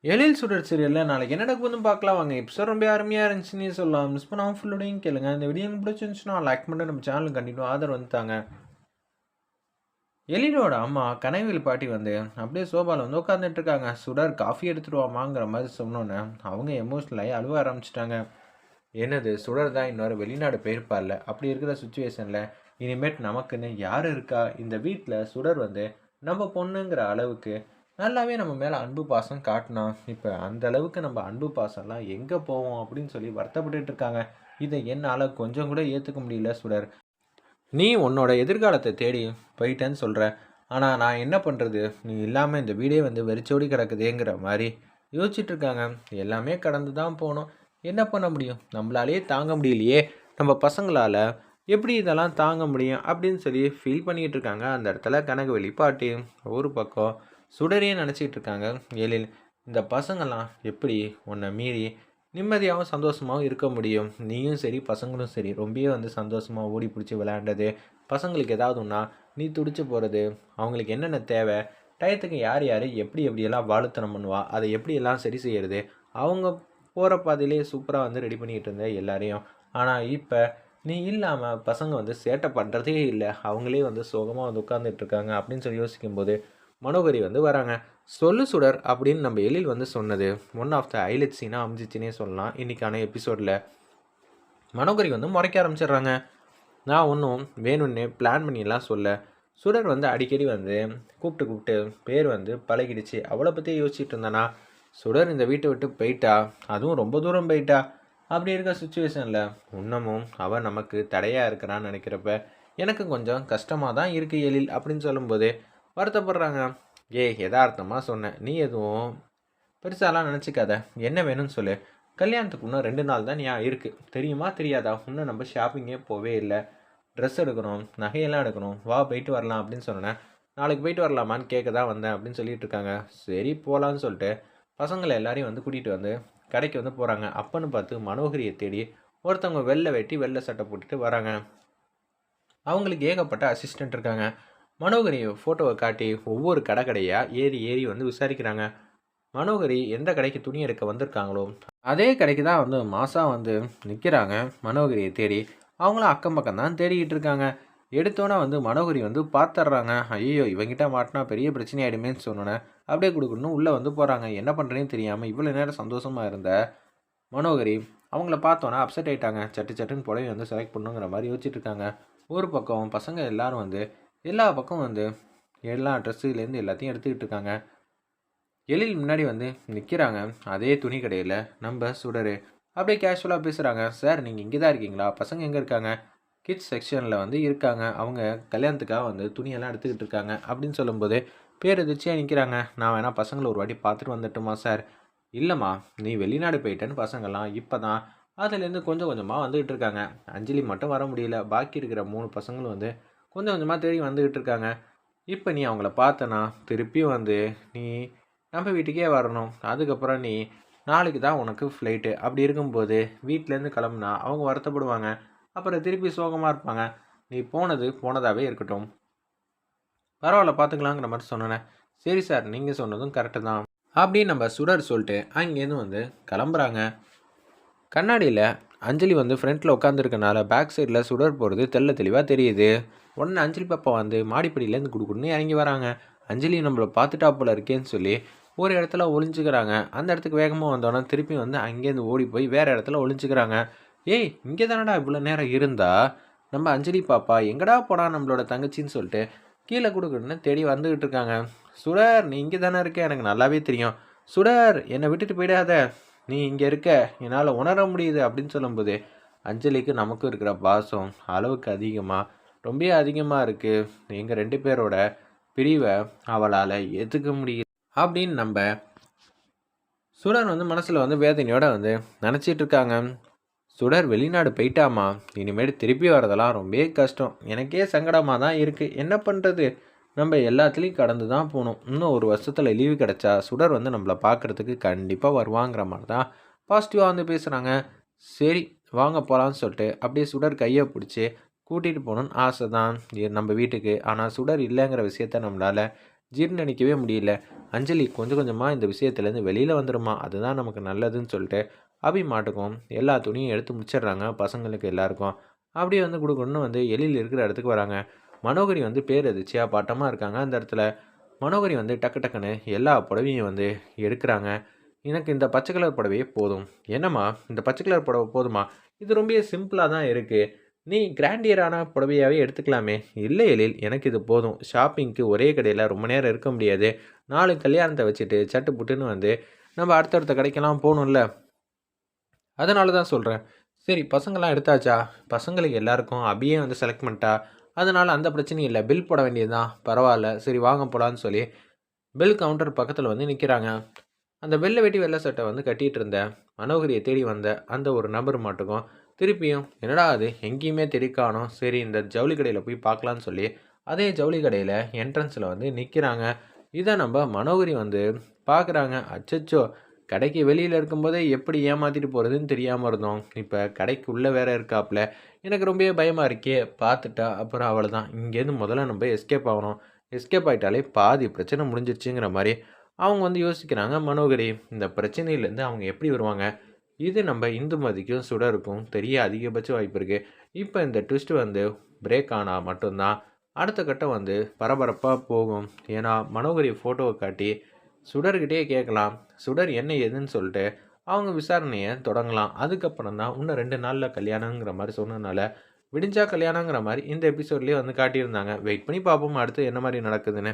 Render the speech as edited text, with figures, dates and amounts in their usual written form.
எழில் சுடர் சீரியலில் நாளைக்கு என்ன நடக்குதுன்னு பார்க்கலாம் வாங்க. எபிசோட் ரொம்ப அருமையாக இருந்துச்சுன்னு சொல்லலாம். மிஸ் பண்ணாமல் ஃபுல்லோடையும் கேளுங்க. இந்த வீடியோ எனக்கு பிடிச்சிருந்துச்சுன்னா லைக் பண்ணிட்டு நம்ம சேனலுக்கு கண்டிப்பாக ஆதரவு வந்துட்டாங்க. எழிலோட அம்மா கனவில் பாட்டி வந்து அப்படியே சோபாவில் வந்து உட்காந்துட்டு இருக்காங்க. சுடர் காஃபி எடுத்துட்டு வாமாங்கிற மாதிரி சொன்னோன்னே அவங்க எமோஷ்னலாகி அழுவ ஆரம்பிச்சிட்டாங்க. என்னது சுடர் தான் இன்னொரு வெளிநாடு போயிருப்பார்ல, அப்படி இருக்கிற சுச்சுவேஷனில் இனிமேட் நமக்குன்னு யார் இருக்கா? இந்த வீட்டில் சுடர் வந்து நம்ம பொண்ணுங்கிற அளவுக்கு நல்லாவே நம்ம மேலே அன்பு பாசம் காட்டினோம். இப்போ அந்த அளவுக்கு நம்ம அன்பு பாசம்லாம் எங்கே போவோம் அப்படின்னு சொல்லி வருத்தப்பட்டுட்டு இருக்காங்க. இதை என்னால் கொஞ்சம் கூட ஏற்றுக்க முடியல சுடர். நீ உன்னோட எதிர்காலத்தை தேடி போயிட்டேன்னு சொல்கிற, ஆனால் நான் என்ன பண்ணுறது? நீ இல்லாமல் இந்த வீடே வந்து வெறிச்சோடி கிடக்குதேங்கிற மாதிரி யோசிச்சுட்டு இருக்காங்க. எல்லாமே கடந்து தான் போகணும். என்ன பண்ண முடியும்? நம்மளாலேயே தாங்க முடியலையே, நம்ம பசங்களால் எப்படி இதெல்லாம் தாங்க முடியும் அப்படின்னு சொல்லி ஃபீல் பண்ணிகிட்டு இருக்காங்க. அந்த இடத்துல கனகவெளி பாட்டி ஒரு பக்கம் சுடரையே நினச்சிக்கிட்டு இருக்காங்க. எழில், இந்த பசங்கள்லாம் எப்படி உன்னை மீறி நிம்மதியாகவும் சந்தோஷமாகவும் இருக்க முடியும்? நீயும் சரி பசங்களும் சரி ரொம்பவே வந்து சந்தோஷமாக ஓடி பிடிச்சி விளையாண்டது, பசங்களுக்கு ஏதாவது ஒன்றா நீ துடிச்சு போகிறது, அவங்களுக்கு என்னென்ன தேவை, டயத்துக்கு யார் யார் எப்படி எப்படியெல்லாம் வாழுத்தனம் பண்ணுவா, அதை எப்படியெல்லாம் சரி செய்கிறது, அவங்க போகிற பாதையிலே சூப்பராக வந்து ரெடி பண்ணிக்கிட்டு இருந்த எல்லாரையும். ஆனால் இப்போ நீ இல்லாமல் பசங்க வந்து சேட்டை பண்ணுறதே இல்லை, அவங்களே வந்து சோகமாக வந்து உட்காந்துட்டு இருக்காங்க அப்படின்னு சொல்லி யோசிக்கும்போது மனோகரி வந்து வராங்க. சொல்லு சுடர் அப்படின்னு நம்ம எழில் வந்து சொன்னது ஒன் ஆஃப் த ஹைலைட் சீனாக அமைஞ்சிச்சின்னே சொல்லலாம். இன்றைக்கான எபிசோடில் மனோகரி வந்து முறைக்க ஆரம்பிச்சிடுறாங்க. நான் ஒன்றும் வேணும்னு பிளான் பண்ணிலாம் சொல்ல. சுடர் வந்து அடிக்கடி வந்து கூப்பிட்டு பேர் வந்து பழகிடுச்சு. அவளை பற்றி யோசிச்சுட்டு இருந்தேன்னா சுடர் இந்த வீட்டை விட்டு போயிட்டா, அதுவும் ரொம்ப தூரம் போயிட்டா. அப்படி இருக்க சுச்சுவேஷனில் இன்னமும் அவன் நமக்கு தடையாக இருக்கிறான்னு நினைக்கிறப்ப எனக்கு கொஞ்சம் கஷ்டமாக தான் இருக்குது எழில் அப்படின்னு சொல்லும்போது வருத்தப்படுறாங்க. யதார்த்தமாக சொன்னேன், நீ எதுவும் பெருசாலாம் நினச்சிக்காத. என்ன வேணும்னு சொல்லு. கல்யாணத்துக்கு இன்னும் 2 நாள் தான் இருக்குது, தெரியுமா தெரியாதா? இன்னும் நம்ம ஷாப்பிங்கே போவே இல்லை. ட்ரெஸ் எடுக்கணும், நகையெல்லாம் எடுக்கணும், வா போயிட்டு வரலாம் அப்படின்னு சொன்னேன். நாளைக்கு போயிட்டு வரலாமான்னு கேட்க தான் வந்தேன் அப்படின்னு சொல்லிட்டு இருக்காங்க. சரி போகலான்னு சொல்லிட்டு பசங்களை எல்லாரையும் வந்து கூட்டிகிட்டு வந்து கடைக்கு வந்து போகிறாங்க. அப்பன்னு பார்த்து மனோகரியை தேடி ஒருத்தவங்க வெள்ளை வெட்டி வெள்ளை சட்டை போட்டுட்டு வராங்க. அவங்களுக்கு ஏகப்பட்ட அசிஸ்டண்ட் இருக்காங்க. மனோகரி ஃபோட்டோவை காட்டி ஒவ்வொரு கடையாக ஏறி ஏறி வந்து விசாரிக்கிறாங்க. மனோகரி எந்த கடைக்கு துணி எடுக்க வந்திருக்காங்களோ அதே கடைக்கு தான் வந்து மாதம் வந்து நிற்கிறாங்க. மனோகரியை தேடி அவங்களும் அக்கம் பக்கம் தான் தேடிக்கிட்டு இருக்காங்க. எடுத்தோன்னே வந்து மனோகரி வந்து பார்த்துட்றாங்க. ஐயோ இவங்கிட்ட மாட்டினா பெரிய பிரச்சனை ஆகிடுமேன்னு சொன்னோன்னே அப்படியே கொடுக்கணும் உள்ளே வந்து போகிறாங்க. என்ன பண்ணுறேன்னு தெரியாமல் இவ்வளோ நேரம் சந்தோஷமாக இருந்த மனோகரி அவங்கள பார்த்தோன்னா அப்செட் ஆகிட்டாங்க. சட்டு சட்டுன்னு புடவை வந்து செலக்ட் பண்ணுங்கிற மாதிரி யோசிச்சுட்டு இருக்காங்க. ஒரு பக்கம் பசங்க எல்லாரும் வந்து எல்லா பக்கம் வந்து எல்லா ட்ரெஸ்ஸுலேருந்து எல்லாத்தையும் எடுத்துக்கிட்டு இருக்காங்க. எழில் முன்னாடி வந்து நிற்கிறாங்க. அதே துணி கடையில் நம்ம சுடரு அப்படியே கேஷுவலாக பேசுகிறாங்க. சார் நீங்கள் இங்கே தான் இருக்கீங்களா? பசங்க எங்கே இருக்காங்க? கிட்ஸ் செக்ஷனில் வந்து இருக்காங்க. அவங்க கல்யாணத்துக்காக வந்து துணியெல்லாம் எடுத்துக்கிட்டு இருக்காங்க அப்படின்னு சொல்லும்போது பேர் எதிர்ச்சியாக நிற்கிறாங்க. நான் வேணால் பசங்களை ஒரு வாட்டி பார்த்துட்டு வந்துட்டுமா சார்? இல்லைம்மா, நீ வெளிநாடு போயிட்டேன்னு பசங்கள்லாம் இப்போ தான் அதுலேருந்து கொஞ்சம் கொஞ்சமாக வந்துக்கிட்டு இருக்காங்க. அஞ்சலி மட்டும் வர முடியல. பாக்கி இருக்கிற 3 பசங்களும் வந்து கொஞ்சம் கொஞ்சமாக தேடி வந்துக்கிட்டு இருக்காங்க. இப்போ நீ அவங்கள பார்த்தனா திருப்பியும் வந்து நீ நம்ம வீட்டுக்கே வரணும். அதுக்கப்புறம் நீ நாளைக்கு தான் உனக்கு ஃப்ளைட்டு. அப்படி இருக்கும்போது வீட்டிலேருந்து கிளம்புனா அவங்க வருத்தப்படுவாங்க. அப்புறம் திருப்பி சோகமாக இருப்பாங்க. நீ போனது போனதாகவே இருக்கட்டும், பரவாயில்ல பார்த்துக்கலாங்கிற மாதிரி சொன்னேன். சரி சார், நீங்கள் சொன்னதும் கரெக்டு தான் அப்படின்னு நம்ம சுடர் சொல்லிட்டு அங்கேருந்து வந்து கிளம்புறாங்க. கண்ணாடியில் அஞ்சலி வந்து ஃப்ரண்ட்டில் உட்காந்துருக்கனால பேக் சைடில் சுடர் போகிறது தெள்ள தெளிவாக தெரியுது. உடனே அஞ்சலி பாப்பா வந்து மாடிப்படியிலேருந்து குடுக்குன்னு இறங்கி வராங்க. அஞ்சலி நம்மளை பார்த்துட்டா போல இருக்கேன்னு சொல்லி ஒரு இடத்துல ஒளிஞ்சுக்கிறாங்க. அந்த இடத்துக்கு வேகமாக வந்தோன்னா திருப்பி வந்து அங்கேருந்து ஓடி போய் வேறு இடத்துல ஒளிஞ்சுக்கிறாங்க. ஏய் இங்கே தானடா இவ்வளோ நேரம் இருந்தா? நம்ம அஞ்சலி பாப்பா எங்கடா போடா நம்மளோட தங்கச்சின்னு சொல்லிட்டு கீழே கொடுக்குன்னு தேடி வந்துக்கிட்டு இருக்காங்க. சுடர் நீ இங்கே தானே இருக்க, எனக்கு நல்லாவே தெரியும். சுடர் என்னை விட்டுட்டு போயிடாத, நீ இங்கே இருக்க என்னால் உணர முடியுது அப்படின்னு சொல்லும்போது அஞ்சலிக்கு நமக்கும் இருக்கிற பாசம் அளவுக்கு அதிகமாக ரொம்ப அதிகமாக இருக்குது. எங்கள் 2 பேரோட பிரிவை அவளால் ஏற்றுக்க முடியுது அப்படின்னு நம்ம சுடர் வந்து மனசில் வந்து வேதனையோடு வந்து நினச்சிட்டு இருக்காங்க. சுடர் வெளிநாடு போயிட்டாமா, இனிமேல் திருப்பி வரதெல்லாம் ரொம்ப கஷ்டம். எனக்கே சங்கடமாக தான் இருக்குது. என்ன பண்ணுறது? நம்ம எல்லாத்துலேயும் கடந்து தான் போகணும். இன்னும் ஒரு வருஷத்தில் லீவு கிடச்சா சுடர் வந்து நம்மளை பார்க்குறதுக்கு கண்டிப்பாக வருவாங்கிற மாதிரி தான் பாசிட்டிவாக வந்து பேசுகிறாங்க. சரி வாங்க போகலான்னு சொல்லிட்டு அப்படியே சுடர் கையை பிடிச்சி கூட்டிகிட்டு போகணுன்னு ஆசை தான் நம்ம வீட்டுக்கு. ஆனால் சுடர் இல்லைங்கிற விஷயத்த நம்மளால் ஜீர்ணிக்கவே முடியல. அஞ்சலி கொஞ்சம் கொஞ்சமாக இந்த விஷயத்துலேருந்து வெளியில் வந்துடுமா, அதுதான் நமக்கு நல்லதுன்னு சொல்லிட்டு அபி மாட்டுக்கும் எல்லா துணியும் எடுத்து முடிச்சிடுறாங்க பசங்களுக்கு எல்லாருக்கும். அப்படியே வந்து குடுக்குன்னு வந்து எழில் இருக்கிற இடத்துக்கு வராங்க. மனோகரி வந்து பேரதிர்ச்சியாக பாட்டமாக இருக்காங்க அந்த இடத்துல. மனோகரி வந்து டக்கு டக்குன்னு எல்லா புடவையும் வந்து எடுக்கிறாங்க. எனக்கு இந்த பச்சை கலர் புடவையே போதும். என்னம்மா இந்த பச்சை கலர் புடவை போதுமா? இது ரொம்ப சிம்பிளாக தான் இருக்குது. நீ கிராண்டியரான புடவையாவே எடுத்துக்கலாமே. இல்லை எழில், எனக்கு இது போதும். ஷாப்பிங்க்கு ஒரே கடையில் ரொம்ப நேரம் இருக்க முடியாது. 4 கல்யாணத்தை வச்சுட்டு சட்டு புட்டுன்னு வந்து நம்ம அடுத்தடுத்த கடைக்கெல்லாம் போகணும்ல. அதனால தான் சொல்கிறேன். சரி பசங்களாம் எடுத்தாச்சா? பசங்களுக்கு எல்லாருக்கும் அபியே வந்து செலக்ட் பண்ணிட்டா. அதனால் அந்த பிரச்சனையும் இல்லை. பில் போட வேண்டியது தான். பரவாயில்ல. சரி வாங்க போகலான்னு சொல்லி பில் கவுண்டர் பக்கத்தில் வந்து நிற்கிறாங்க. அந்த வெள்ளை வேட்டி வெள்ளை சட்டை வந்து கட்டிகிட்டு இருந்த மனோகரியை தேடி வந்த அந்த ஒரு நபர் மட்டுக்கும் திருப்பியும் என்னடா அது எங்கேயுமே தேடி காணோம். சரி இந்த ஜவுளி கடையில் போய் பார்க்கலான்னு சொல்லி அதே ஜவுளி கடையில் என்ட்ரன்ஸில் வந்து நிற்கிறாங்க. இதை நம்ம மனோகரி வந்து பார்க்குறாங்க. அச்சச்சோ, கடைக்கு வெளியில் இருக்கும்போதே எப்படி ஏமாற்றிட்டு போகிறதுன்னு தெரியாமல் இருந்தோம். இப்போ கடைக்கு உள்ளே வேற இருக்காப்புல. எனக்கு ரொம்பவே பயமாக இருக்கே. பார்த்துட்டா அப்புறம் அவ்வளோதான். இங்கேருந்து முதல்ல நம்ம எஸ்கேப் ஆகணும். எஸ்கேப் ஆகிட்டாலே பாதி பிரச்சனை முடிஞ்சிருச்சுங்கிற மாதிரி அவங்க வந்து யோசிக்கிறாங்க. மனோகரி இந்த பிரச்சனையிலேருந்து அவங்க எப்படி வருவாங்க? இது நம்ம இந்துமதிக்கும் சுடருக்கும் தெரிய அதிகபட்ச வாய்ப்பு இருக்குது. இப்போ இந்த ட்விஸ்ட் வந்து பிரேக் ஆனால் மட்டும்தான் அடுத்த கட்டம் வந்து பரபரப்பாக போகும். ஏன்னா மனோகரி ஃபோட்டோவை காட்டி சுடர்கிட்டே கேட்கலாம். சுடர் என்ன ஏதுன்னு சொல்லிட்டு அவங்க விசாரணையை தொடங்கலாம். அதுக்கப்புறம் தான் இன்னும் 2 நாளில் கல்யாணங்கிற மாதிரி சொன்னதுனால விடிஞ்சா கல்யாணங்கிற மாதிரி இந்த எபிசோட்லேயே வந்து காட்டியிருந்தாங்க. வெயிட் பண்ணி பார்ப்போம் அடுத்து என்ன மாதிரி நடக்குதுன்னு.